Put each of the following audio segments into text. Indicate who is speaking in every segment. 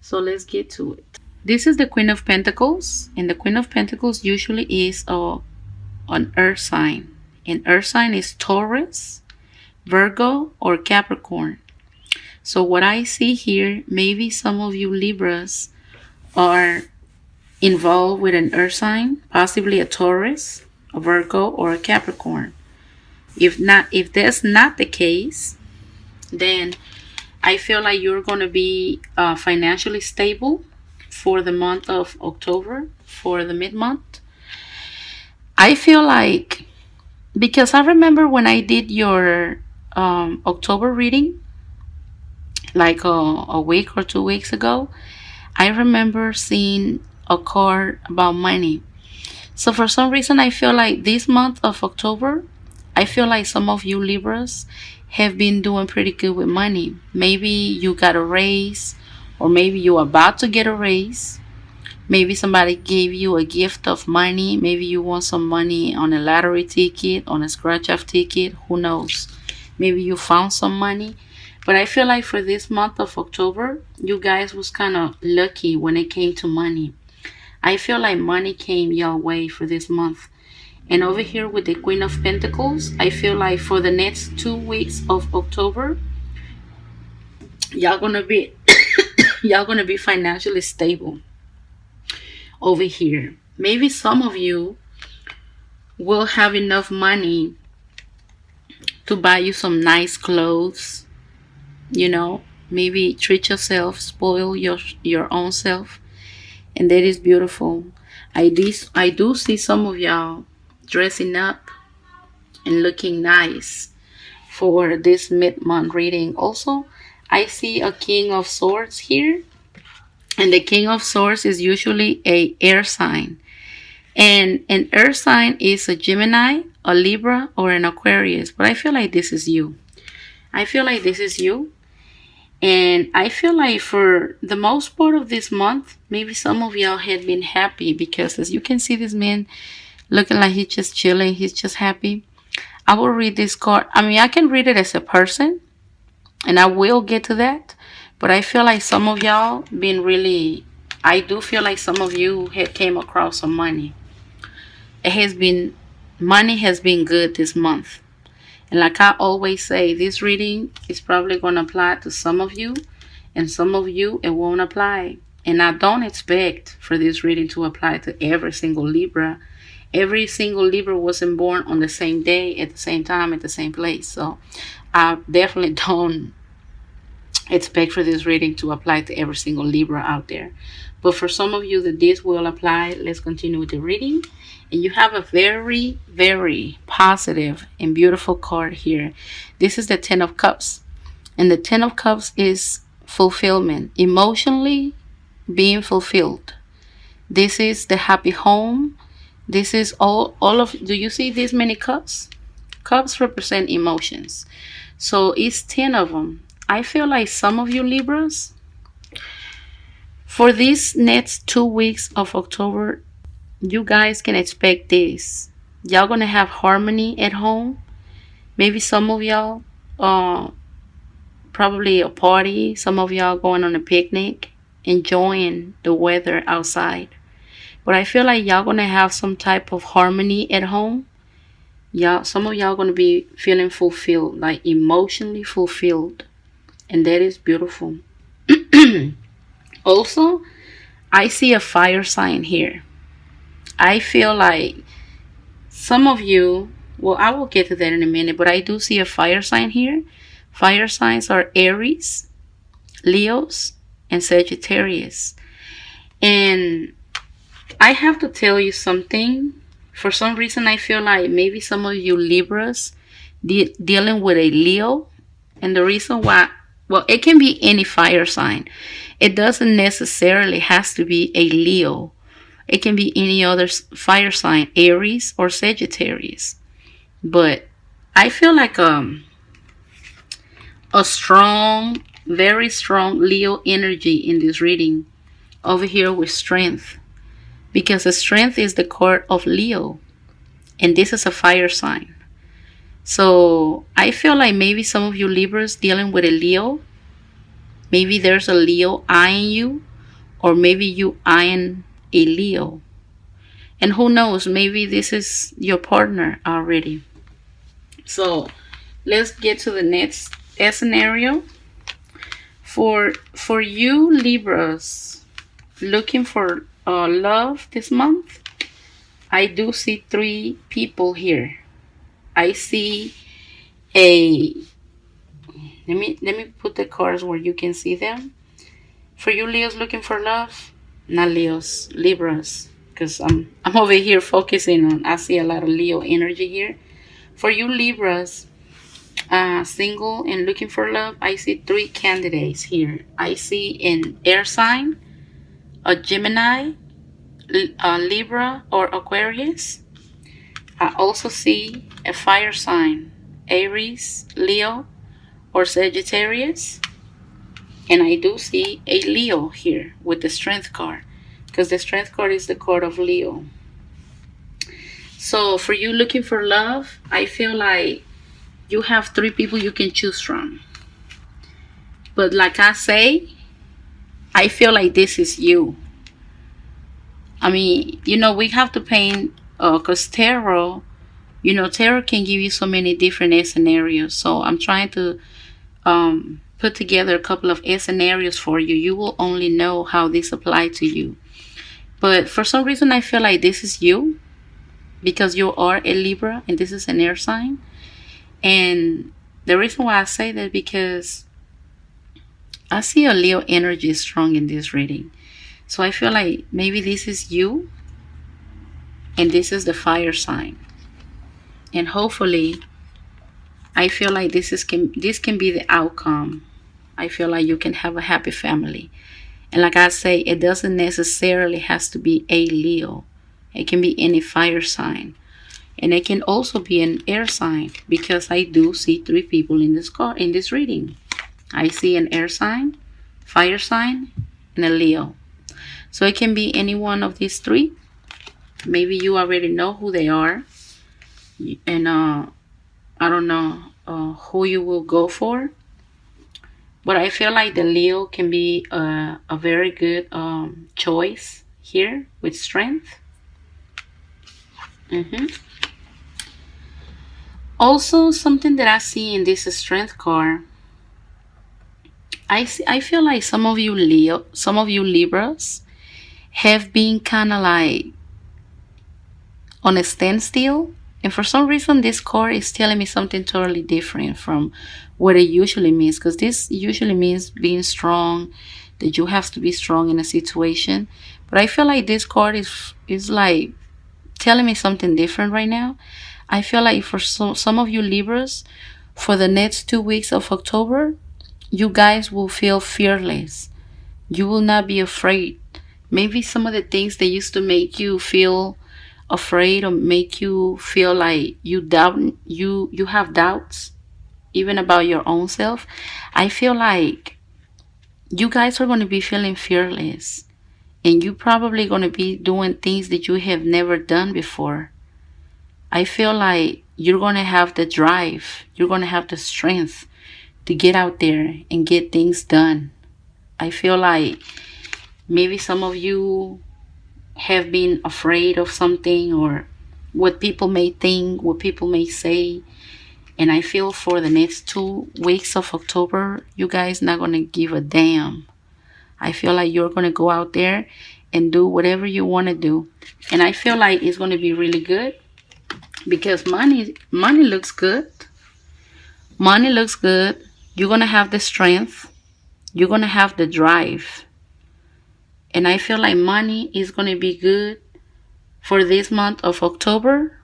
Speaker 1: So let's get to it. This is the Queen of Pentacles, and the Queen of Pentacles usually is an earth sign. And earth sign is Taurus, Virgo, or Capricorn. So what I see here, maybe some of you Libras are involved with an earth sign, possibly a Taurus, a Virgo, or a Capricorn. If that's not the case, then I feel like you're going to be financially stable for the month of October, for the mid-month. I feel like, because I remember when I did your October reading, like a week or 2 weeks ago, I remember seeing a card about money. So for some reason, I feel like this month of October, I feel like some of you Libras have been doing pretty good with money. Maybe you got a raise, or maybe you're about to get a raise. Maybe somebody gave you a gift of money. Maybe you won some money on a lottery ticket, on a scratch-off ticket. Who knows? Maybe you found some money. But I feel like for this month of October, you guys was kind of lucky when it came to money. I feel like money came your way for this month. And over here with the Queen of Pentacles, I feel like for the next 2 weeks of October, y'all gonna be y'all gonna be financially stable over here. Maybe some of you will have enough money to buy you some nice clothes. Maybe treat yourself, spoil your own self, and that is beautiful. I do see some of y'all dressing up and looking nice for this mid-month reading. Also, I see a King of Swords here, and the King of Swords is usually a air sign, and an air sign is a Gemini, a Libra, or an Aquarius. But I feel like this is you. And I feel like for the most part of this month, maybe some of y'all had been happy, because as you can see, this man looking like he's just chilling, he's just happy. I will read this card. I mean, I can read it as a person, and I will get to that. But I feel like some of y'all I do feel like some of you had came across some money. Money has been good this month. And like I always say, this reading is probably going to apply to some of you, and some of you it won't apply. And I don't expect for this reading to apply to every single Libra. Every single Libra wasn't born on the same day, at the same time, at the same place. So I definitely don't expect for this reading to apply to every single Libra out there. But for some of you that this will apply, let's continue with the reading. And you have a very, very positive and beautiful card here. This is the Ten of Cups. And the Ten of Cups is fulfillment, emotionally being fulfilled. This is the happy home. This is all of, do you see these many cups? Cups represent emotions. So it's 10 of them. I feel like some of you Libras, for these next 2 weeks of October, you guys can expect this. Y'all gonna have harmony at home. Maybe some of y'all probably a party. Some of y'all going on a picnic, enjoying the weather outside. But I feel like y'all gonna have some type of harmony at home. Some of y'all gonna be feeling fulfilled, like emotionally fulfilled, and that is beautiful. Also, I see a fire sign here. I feel like some of you, well, I will get to that in a minute, but I do see a fire sign here. Fire signs are Aries, Leos, and Sagittarius. And I have to tell you something. For some reason, I feel like maybe some of you Libras dealing with a Leo. And the reason why, well, it can be any fire sign. It doesn't necessarily has to be a Leo. It can be any other fire sign, Aries or Sagittarius. But I feel like a strong, very strong Leo energy in this reading over here with strength. Because the strength is the card of Leo. And this is a fire sign. So I feel like maybe some of you Libras dealing with a Leo. Maybe there's a Leo eyeing you. or maybe you eyeing a Leo. And who knows, maybe this is your partner already. So let's get to the next scenario. For you Libras looking for love this month, I do see three people here. I see a let me put the cards where you can see them. For you Leos looking for love, not Leos, Libras, because I'm over here focusing on. I see a lot of Leo energy here. For you Libras, single and looking for love, I see three candidates here. I see an air sign, a Gemini, a Libra, or Aquarius. I also see a fire sign, Aries, Leo, or Sagittarius. And I do see a Leo here with the Strength card, because the Strength card is the card of Leo. So for you looking for love, I feel like you have three people you can choose from. But like I say, I feel like this is you. I mean, we have to paint, because tarot, tarot can give you so many different scenarios. So I'm trying to put together a couple of scenarios for you. You will only know how this applies to you. But for some reason, I feel like this is you, because you are a Libra and this is an air sign. And the reason why I say that, because I see a Leo energy strong in this reading. So I feel like maybe this is you and this is the fire sign. And hopefully, I feel like this can be the outcome. I feel like you can have a happy family. And like I say, it doesn't necessarily has to be a Leo. It can be any fire sign. And it can also be an air sign, because I do see three people in this reading. I see an air sign, fire sign, and a Leo. So it can be any one of these three. Maybe you already know who they are. And I don't know who you will go for. But I feel like the Leo can be a very good choice here with strength. Also, something that I see in this strength card, I feel like some of you Libras have been kind of like on a standstill. And for some reason, this card is telling me something totally different from what it usually means. Because this usually means being strong, that you have to be strong in a situation. But I feel like this card is like telling me something different right now. I feel like for some of you Libras, for the next 2 weeks of October, you guys will feel fearless. You will not be afraid. Maybe some of the things that used to make you feel afraid or make you feel like you have doubts even about your own self, I feel like you guys are going to be feeling fearless, and you probably going to be doing things that you have never done before. I feel like you're going to have the drive, you're going to have the strength to get out there and get things done. I feel like maybe some of you have been afraid of something, or what people may think, what people may say. And I feel for the next 2 weeks of October, you guys not going to give a damn. I feel like you're going to go out there and do whatever you want to do. And I feel like it's going to be really good, because money looks good. Money looks good. You're going to have the strength. You're going to have the drive. And I feel like money is going to be good for this month of October,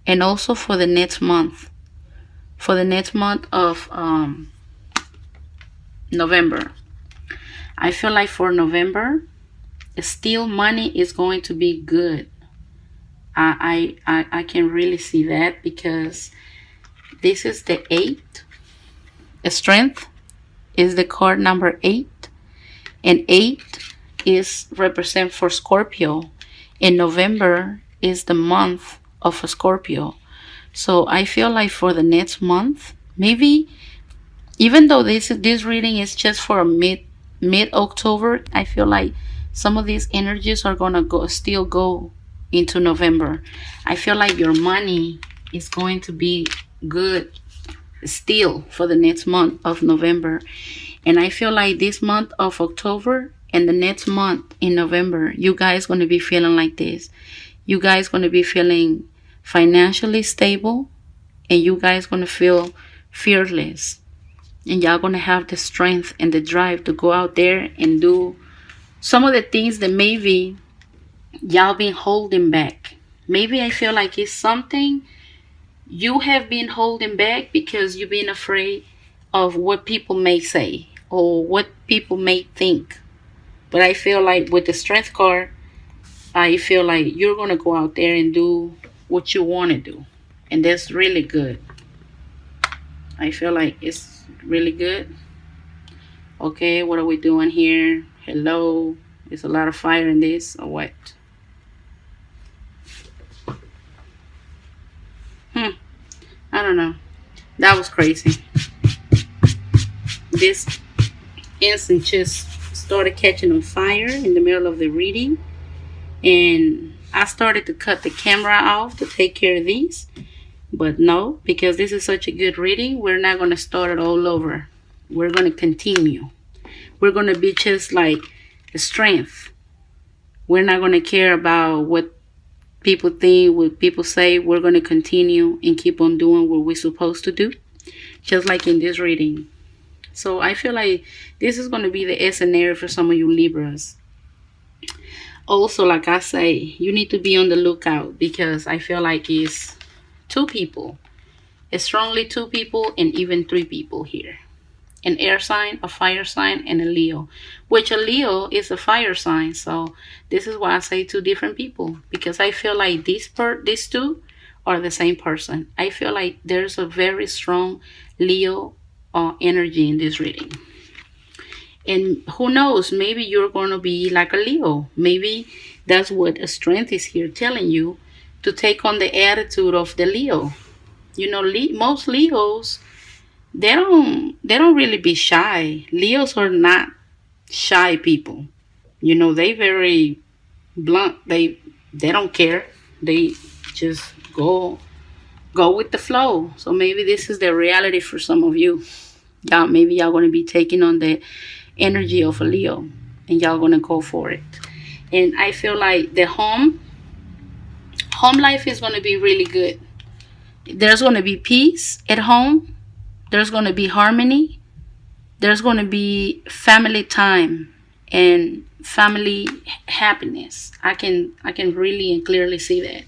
Speaker 1: and also for the next month. For the next month of November. I feel like for November, still money is going to be good. I can really see that, because this is the 8. Strength is the card number 8. And 8 is represent for Scorpio. And November is the month of a Scorpio. So I feel like for the next month, maybe even though this reading is just for mid October, I feel like Some of these energies are gonna go into November. I feel like your money is going to be good still for the next month of November. And I feel like this month of October and the next month in November, you guys gonna be feeling like this. You guys gonna be feeling financially stable, and you guys gonna feel fearless, and y'all gonna have the strength and the drive to go out there and do some of the things that maybe y'all been holding back. Maybe I feel like it's something you have been holding back because you've been afraid of what people may say or what people may think. But I feel like with the strength card, I feel like you're going to go out there and do what you want to do. And that's really good. I feel like it's really good. Okay, what are we doing here? Hello. There's a lot of fire in this, or what? I don't know. That was crazy. This incense just started catching on fire in the middle of the reading. And I started to cut the camera off to take care of these. But no, because this is such a good reading, we're not going to start it all over. We're going to continue. We're going to be just like the strength. We're not going to care about what people think, what people say. We're going to continue and keep on doing what we're supposed to do, just like in this reading. So I feel like this is going to be the scenario for some of you Libras. Also, like I say, you need to be on the lookout, because I feel like it's two people. It's strongly two people and even three people here. An air sign, a fire sign, and a Leo. Which a Leo is a fire sign. So this is why I say two different people. Because I feel like these two are the same person. I feel like there's a very strong Leo energy in this reading. And who knows, maybe you're going to be like a Leo. Maybe that's what a strength is here telling you, to take on the attitude of the Leo. You know, most Leos, they don't really be shy. Leos are not shy people. You know, they very blunt. They don't care. They just go with the flow. So maybe this is the reality for some of you. Maybe y'all going to be taking on the energy of a Leo, and y'all going to go for it. And I feel like the home life is going to be really good. There's going to be peace at home. There's going to be harmony. There's going to be family time and family happiness. I can really and clearly see that.